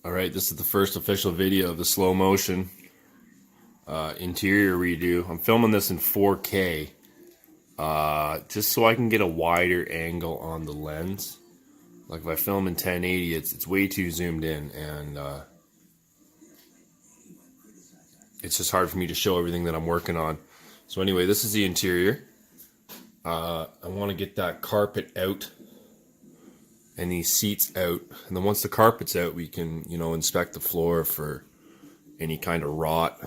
Alright, this is the first official video of the Slowmotion interior redo. I'm filming this in 4K just so I can get a wider angle on the lens. Like if I film in 1080, it's way too zoomed in, and it's just hard for me to show everything that I'm working on. So anyway, this is the interior. I want to get that carpet out and these seats out, and then once the carpet's out, we can, inspect the floor for any kind of rot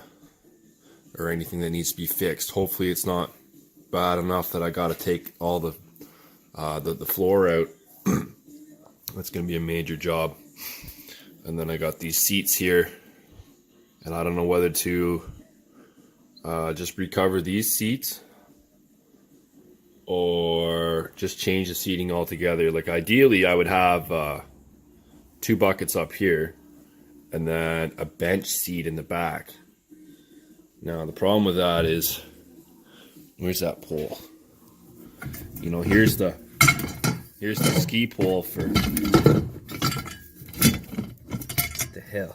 or anything that needs to be fixed. Hopefully it's not bad enough that I gotta take all the floor out. That's gonna be a major job. And then I got these seats here, and I don't know whether to just recover these seats or just change the seating altogether. Like ideally I would have 2 buckets up here and then a bench seat in the back. Now the problem with that is, where's that pole? Here's the ski pole for the hell.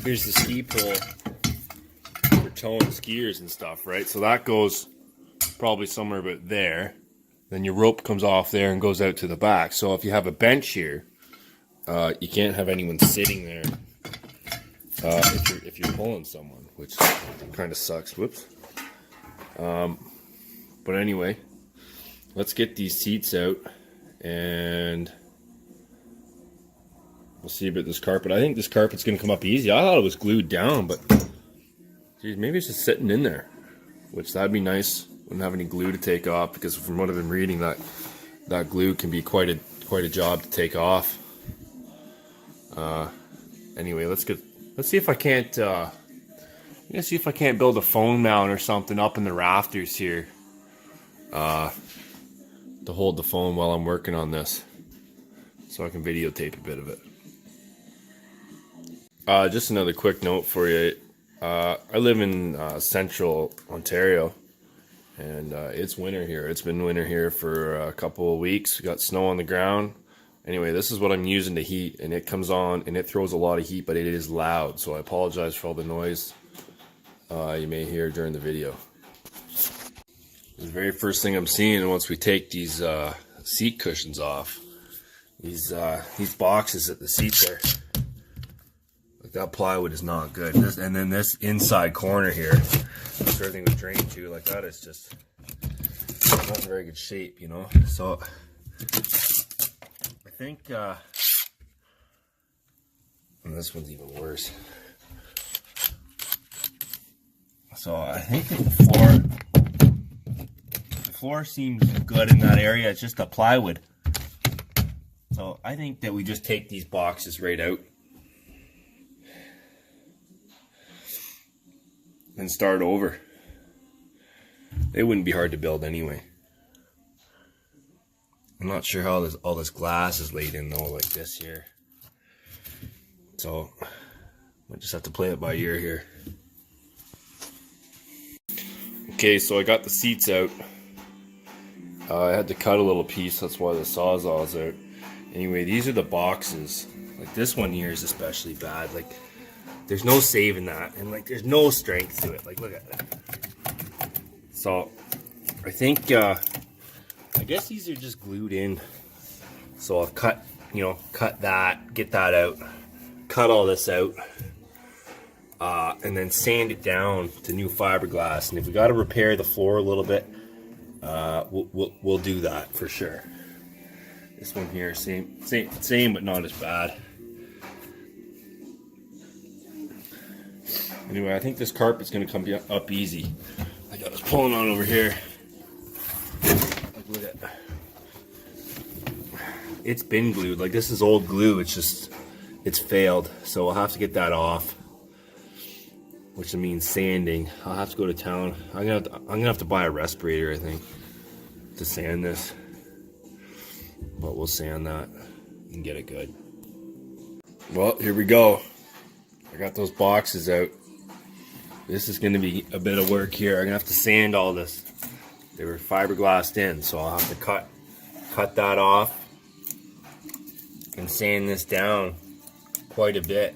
Here's the ski pole for towing skiers and stuff, right? So that goes probably somewhere about there. Then your rope comes off there and goes out to the back. So if you have a bench here, you can't have anyone sitting there if you're pulling someone, which kind of sucks. Whoops. But anyway, let's get these seats out and we'll see about this carpet. I think this carpet's gonna come up easy. I thought it was glued down, but geez, maybe it's just sitting in there, which that'd be nice. Wouldn't have any glue to take off, because from what I've been reading, that glue can be quite a job to take off. Anyway, let's see if I can't build a phone mount or something up in the rafters here to hold the phone while I'm working on this, so I can videotape a bit of it. Just another quick note for you. I live in central Ontario, and it's winter here. It's been winter here for a couple of weeks. We got snow on the ground. Anyway, this is what I'm using to heat, and it comes on and it throws a lot of heat, but it is loud, so I apologize for all the noise you may hear during the video. The very first thing I'm seeing once we take these seat cushions off, these boxes that the seats are, like that plywood is not good. And then this inside corner here, that's where everything was drained to, like that is just not in very good shape, So I think, and this one's even worse. So I think that the floor seems good in that area. It's just the plywood. So I think that we just take these boxes right out and start over. They wouldn't be hard to build anyway. I'm not sure how all this glass is laid in though, like this here. So I just have to play it by ear here. Okay, so I got the seats out. I had to cut a little piece, that's why the Sawzall's out. Anyway, these are the boxes. Like this one here is especially bad. Like there's no saving that, and like there's no strength to it. Like look at that. So I think I guess these are just glued in. So I'll cut that, get that out, cut all this out, and then sand it down to new fiberglass. And if we got to repair the floor a little bit, we'll do that for sure. This one here, same, but not as bad. Anyway, I think this carpet's gonna come up easy. I got us pulling on over here. Look at that. It's been glued. Like this is old glue. It's failed. So I'll have to get that off, which means sanding. I'll have to go to town. I'm gonna have to buy a respirator, I think, to sand this. But we'll sand that and get it good. Well, here we go. I got those boxes out. This is gonna be a bit of work here. I'm gonna have to sand all this. They were fiberglassed in, so I'll have to cut that off and sand this down quite a bit.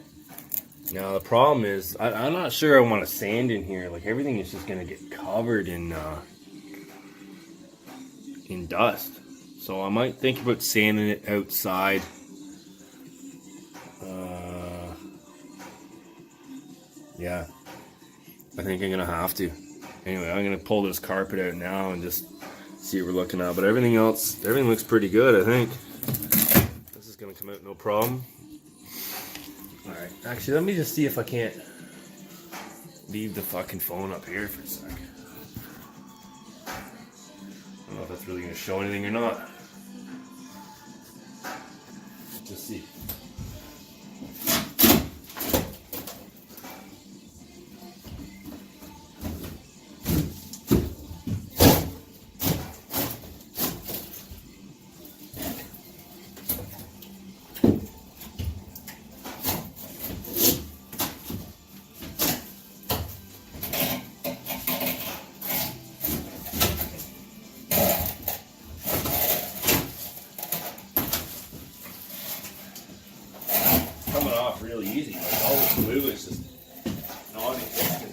Now the problem is, I'm not sure I want to sand in here. Like everything is just gonna get covered in dust. So I might think about sanding it outside. Yeah, I think I'm gonna have to. Anyway, I'm gonna pull this carpet out now and just see what we're looking at. But everything looks pretty good, I think. This is gonna come out no problem. All right, actually, let me just see if I can't leave the fucking phone up here for a sec. I don't know if that's really gonna show anything or not. Just see. Coming off really easy. Like all the glue is just non-existent.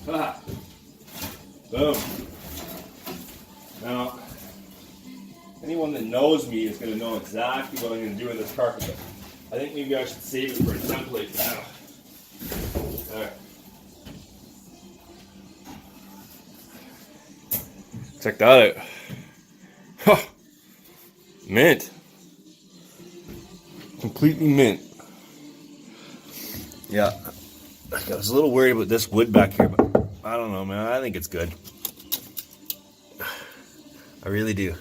Ah. Boom. Now, anyone that knows me is going to know exactly what I'm going to do with this carpet. I think maybe I should save it for a template for now. Alright. Check that out. Huh. Mint. Completely mint. Yeah. I was a little worried about this wood back here, but I don't know, man. I think it's good. I really do.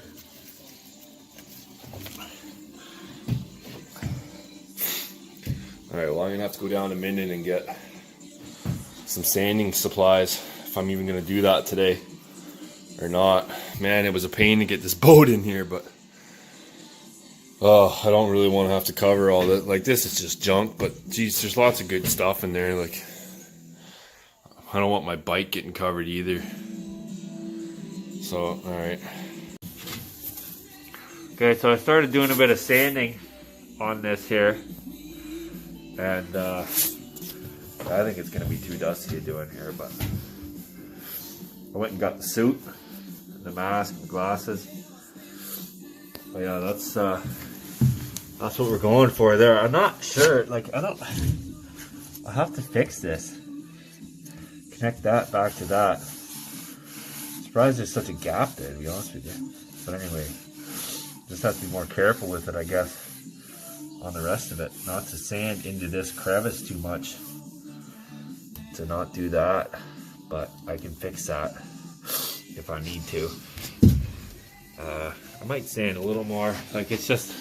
Alright, well I'm going to have to go down to Minden and get some sanding supplies, if I'm even going to do that today or not. Man, it was a pain to get this boat in here, but oh, I don't really want to have to cover all that. Like, this is just junk, but geez, there's lots of good stuff in there. Like, I don't want my bike getting covered either. So, alright. Okay, so I started doing a bit of sanding on this here. And I think it's going to be too dusty to do in here, but I went and got the suit, the mask, the glasses. But yeah, that's what we're going for there. I'm not sure, like, I have to fix this. Connect that back to that. Surprised there's such a gap there, to be honest with you. But anyway, just have to be more careful with it, I guess, on the rest of it. Not to sand into this crevice too much. To not do that. But I can fix that if I need to. I might sand a little more. Like, it's just,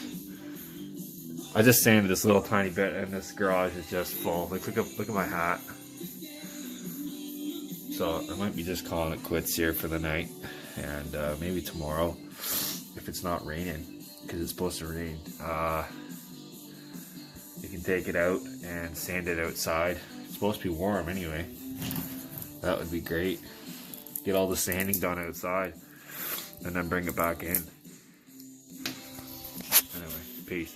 I just sanded this little tiny bit and this garage is just full. Like, look at my hat. So I might be just calling it quits here for the night, and maybe tomorrow, if it's not raining, because it's supposed to rain, you can take it out and sand it outside. It's supposed to be warm anyway. That would be great. Get all the sanding done outside and then bring it back in. Anyway, peace.